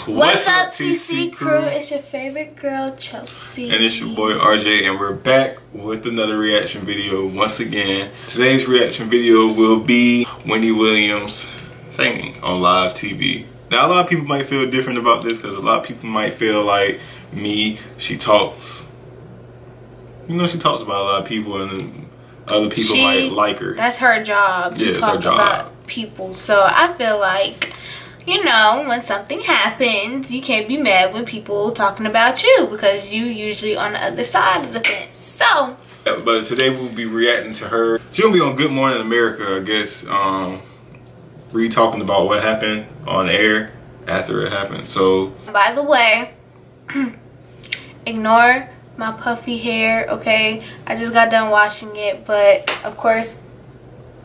What's up, TC crew? It's your favorite girl, Chelsea. And it's your boy, RJ, and we're back with another reaction video once again. Today's reaction video will be Wendy Williams fainting on live TV. Now, a lot of people might feel different about this because a lot of people might feel like me, she talks, she talks about a lot of people and other people might like her. That's her job to talk about people. So I feel like, when something happens, you can't be mad when people talking about you because you usually on the other side of the fence. So, but today we'll be reacting to her. She's gonna be on Good Morning America, I guess. Talking about what happened on air after it happened. So, by the way, ignore my puffy hair, okay? I just got done washing it, but of course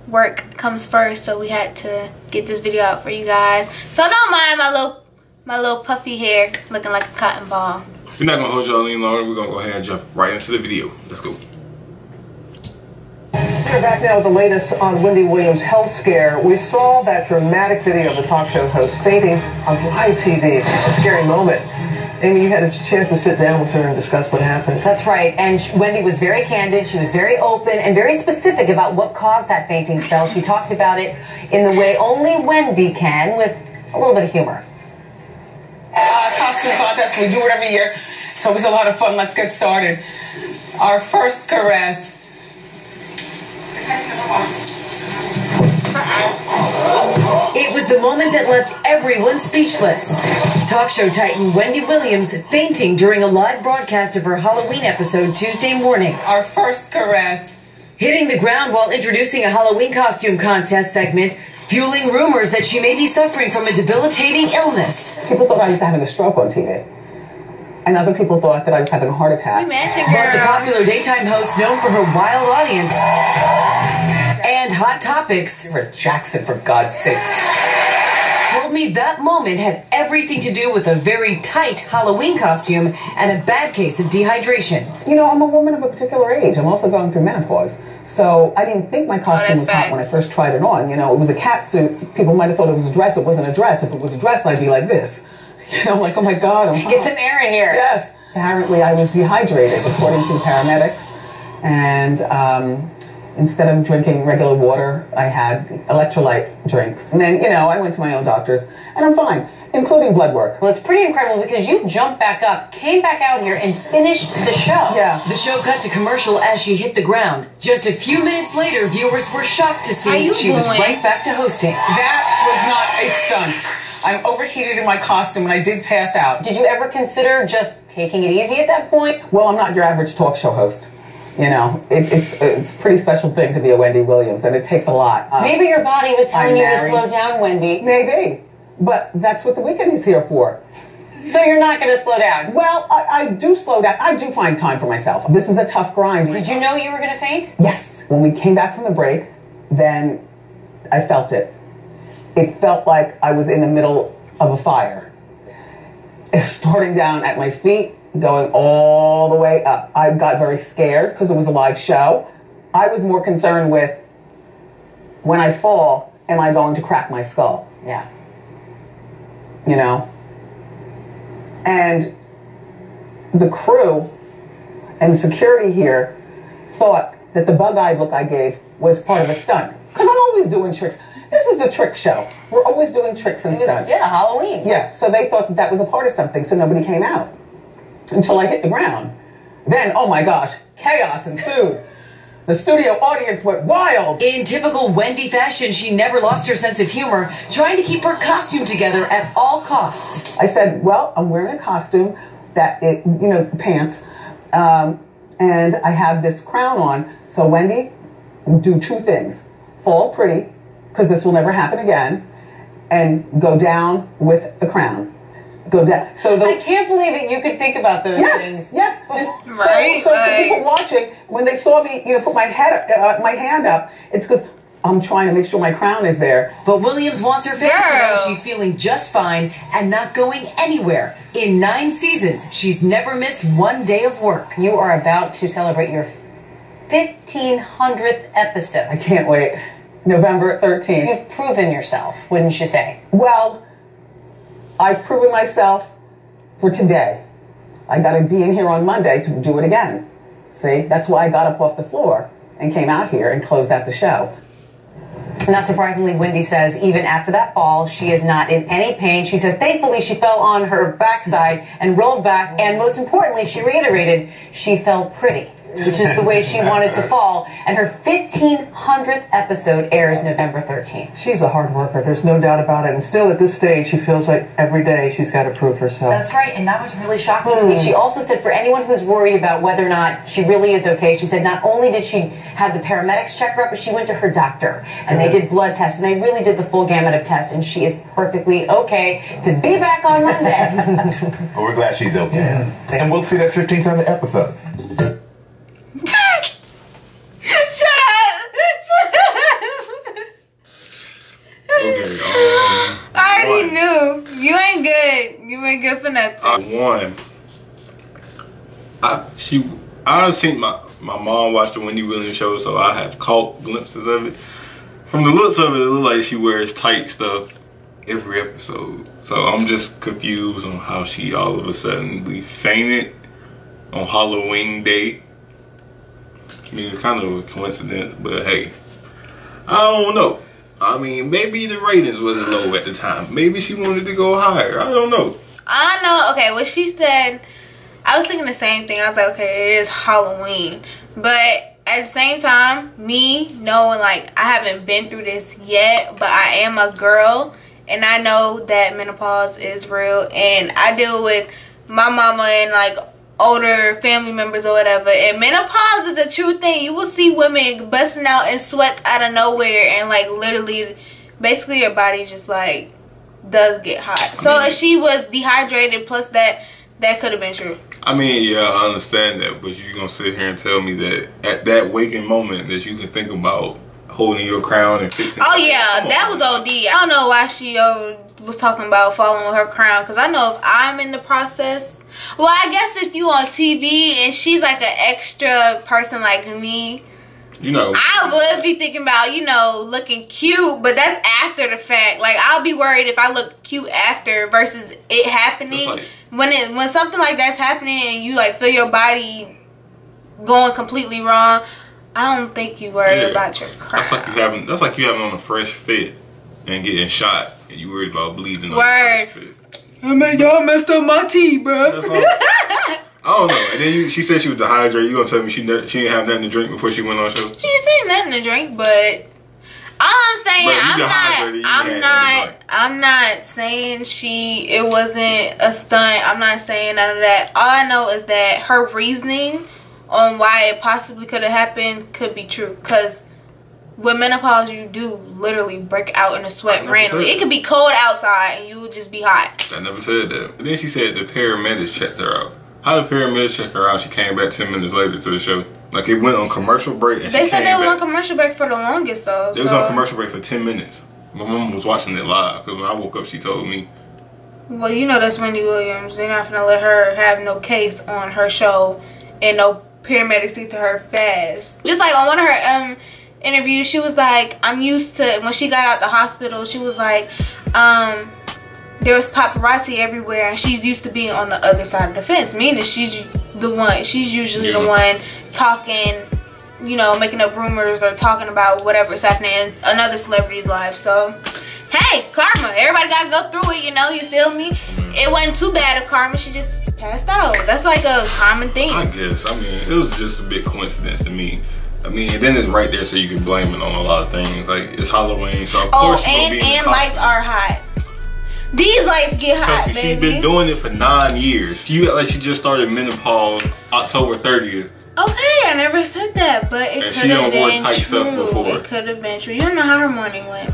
work comes first, so we had to get this video out for you guys. So don't mind my little puffy hair looking like a cotton ball. We're not gonna hold y'all any longer. We're gonna go ahead and jump right into the video. Let's go. We're back now with the latest on Wendy Williams' health scare. We saw that dramatic video of the talk show host fainting on live TV. It's just a scary moment. Amy, you had a chance to sit down with her and discuss what happened. That's right. And Wendy was very candid. She was very open and very specific about what caused that fainting spell. She talked about it in the way only Wendy can, with a little bit of humor. Costume contest, we do it every year. It's always a lot of fun. Let's get started. Our first caress. It was the moment that left everyone speechless. Talk show titan Wendy Williams fainting during a live broadcast of her Halloween episode Tuesday morning. Our first caress. Hitting the ground while introducing a Halloween costume contest segment, fueling rumors that she may be suffering from a debilitating illness. People thought I was having a stroke on TV. And other people thought that I was having a heart attack. But the popular daytime host, known for her wild audience and hot topics, You're a Jackson, for God's sakes, told me that moment had everything to do with a very tight Halloween costume and a bad case of dehydration. I'm a woman of a particular age. I'm also going through menopause. So I didn't think my costume was hot when I first tried it on. It was a cat suit. People might have thought it was a dress. It wasn't a dress. If it was a dress, I'd be like this. Like, oh my God, I'm hot. Get some air in here. Yes. Apparently I was dehydrated, according to the paramedics. And instead of drinking regular water, I had electrolyte drinks. And then, I went to my own doctors, and I'm fine, including blood work. Well, it's pretty incredible because you jumped back up, came back out here, and finished the show. Yeah. The show cut to commercial as she hit the ground. Just a few minutes later, viewers were shocked to see she was right back to hosting. That was not a stunt. I'm overheated in my costume and I did pass out. Did you ever consider just taking it easy at that point? Well, I'm not your average talk show host. It's a pretty special thing to be a Wendy Williams, and it takes a lot. Maybe your body was telling you to slow down, Wendy. Maybe. But that's what the weekend is here for. So you're not going to slow down? Well, I do slow down. I do find time for myself. This is a tough grind. Did you know you were going to faint? Yes. When we came back from the break, then I felt it. It felt like I was in the middle of a fire. It's starting down at my feet, going all the way up. I got very scared because it was a live show. I was more concerned with, when I fall, am I going to crack my skull? Yeah. And the crew and the security here thought that the bug-eyed look I gave was part of a stunt. Because I'm always doing tricks. This is the trick show. We're always doing tricks and stunts. Yeah, Halloween. Yeah, so they thought that was a part of something, so nobody came out until I hit the ground. Then, oh my gosh, chaos ensued. The studio audience went wild. In typical Wendy fashion, she never lost her sense of humor, trying to keep her costume together at all costs. I said, well, I'm wearing a costume that, pants, and I have this crown on. So, Wendy, do two things. Fall pretty, because this will never happen again, and go down with the crown. Go down. So I can't believe that you could think about those things. Yes. Right. So for people watching, when they saw me, put my hand up, it's because I'm trying to make sure my crown is there. But Williams wants her fans to know she's feeling just fine and not going anywhere. In 9 seasons, she's never missed one day of work. You are about to celebrate your 1500th episode. I can't wait. November 13th. You've proven yourself, wouldn't you say? Well, I've proven myself for today. I got to be in here on Monday to do it again. See, that's why I got up off the floor and came out here and closed out the show. Not surprisingly, Wendy says even after that fall, she is not in any pain. She says thankfully she fell on her backside and rolled back, and most importantly, she reiterated she fell pretty, which is the way she wanted to fall. And her 1500th episode airs November 13th. She's a hard worker, there's no doubt about it. And still at this stage, she feels like every day she's got to prove herself. That's right, and that was really shocking to me. She also said for anyone who's worried about whether or not she really is okay, she said not only did she have the paramedics check her out, but she went to her doctor, and they did blood tests, and they really did the full gamut of tests, and she is perfectly okay to be back on Monday. Well, we're glad she's okay. Yeah. And we'll see that 15th episode. Okay, I already knew. You ain't good. You ain't good for nothing. I've seen my mom watch the Wendy Williams show, so I have caught glimpses of it. From the looks of it, it looks like she wears tight stuff every episode. So I'm just confused on how she all of a sudden fainted on Halloween Day. I mean, it's kind of a coincidence, but hey, I don't know. I mean, maybe the ratings wasn't low at the time. Maybe she wanted to go higher. I don't know. I know. Okay, what she said, I was thinking the same thing. I was like, okay, it is Halloween. But at the same time, me knowing, like, I haven't been through this yet, but I am a girl, and I know that menopause is real, and I deal with my mama and, like, older family members or whatever, and menopause is a true thing. You will see women busting out in sweats out of nowhere, and like literally basically your body just like does get hot. So if she was dehydrated, plus that could have been true. I mean, yeah, I understand that, but you're gonna sit here and tell me that at that waking moment that you can think about holding your crown and fixing oh yeah, that was OD. I don't know why she was talking about falling with her crown, because I know if I'm in the process, well, I guess if you on TV and she's like an extra person like me, you know, I would be thinking about, you know, looking cute, but that's after the fact. Like, I'll be worried if I look cute after versus it happening. Like, when something like that's happening and you like feel your body going completely wrong, I don't think you worry about your crown. That's like you having on a fresh fit and getting shot and you worried about bleeding. Word. On your fresh fit. I mean, y'all messed up my tea, bro. I don't know. And then she said she was dehydrated. You gonna tell me she didn't have nothing to drink before she went on show? She didn't say nothing to drink, but all I'm saying, I'm not saying it wasn't a stunt. I'm not saying none of that. All I know is that her reasoning on why it possibly could have happened could be true, because with menopause, you do literally break out in a sweat randomly. It could be cold outside and you would just be hot. I never said that. And then she said the paramedics checked her out. How the paramedics checked her out? She came back 10 minutes later to the show. Like, it went on commercial break. And they said they were on commercial break for the longest, though. They was on commercial break for 10 minutes. My mom was watching it live, because when I woke up, she told me. Well, you know that's Wendy Williams. They're not going to let her have no case on her show and no paramedics get to her fast. Just like on one of her interview, she was like, I'm used to, when she got out the hospital, she was like, there was paparazzi everywhere and she's used to being on the other side of the fence, meaning she's usually the one talking, you know, making up rumors or talking about whatever's happening in another celebrity's life. So hey, karma, everybody gotta go through it, you know, you feel me? It wasn't too bad of karma, she just passed out. That's like a common thing, I guess. I mean, it was just a big coincidence to me. I mean, and then it's right there, so you can blame it on a lot of things. Like, it's Halloween, so of course you're gonna be in the costume. Lights are hot. These lights get hot, baby. She's been doing it for 9 years. She act like she just started menopause October 30th. Okay, I never said that, but it could have been true. It could have been true. You don't know how her morning went.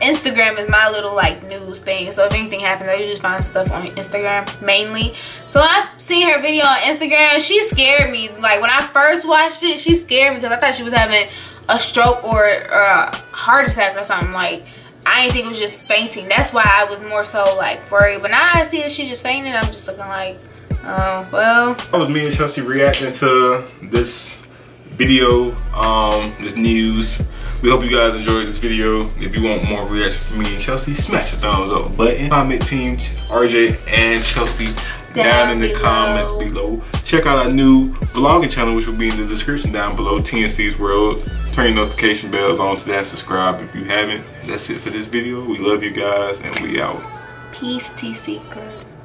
Instagram is my little like news thing, so if anything happens, I usually find stuff on Instagram mainly. So I've seen her video on Instagram. She scared me. Like, when I first watched it, she scared me because I thought she was having a stroke or a heart attack or something. Like, I didn't think it was just fainting. That's why I was more so like worried. But now I see that she just fainted, I'm just looking like, oh well. That was me and Chelsea reacting to this video, this news. We hope you guys enjoyed this video. If you want more reaction from me and Chelsea, smash the thumbs up button. Comment team RJ and Chelsea down in the comments below. Check out our new vlogging channel, which will be in the description down below. TNC's World. Turn your notification bells on to that. Subscribe if you haven't. That's it for this video. We love you guys, and we out. Peace, TC girl.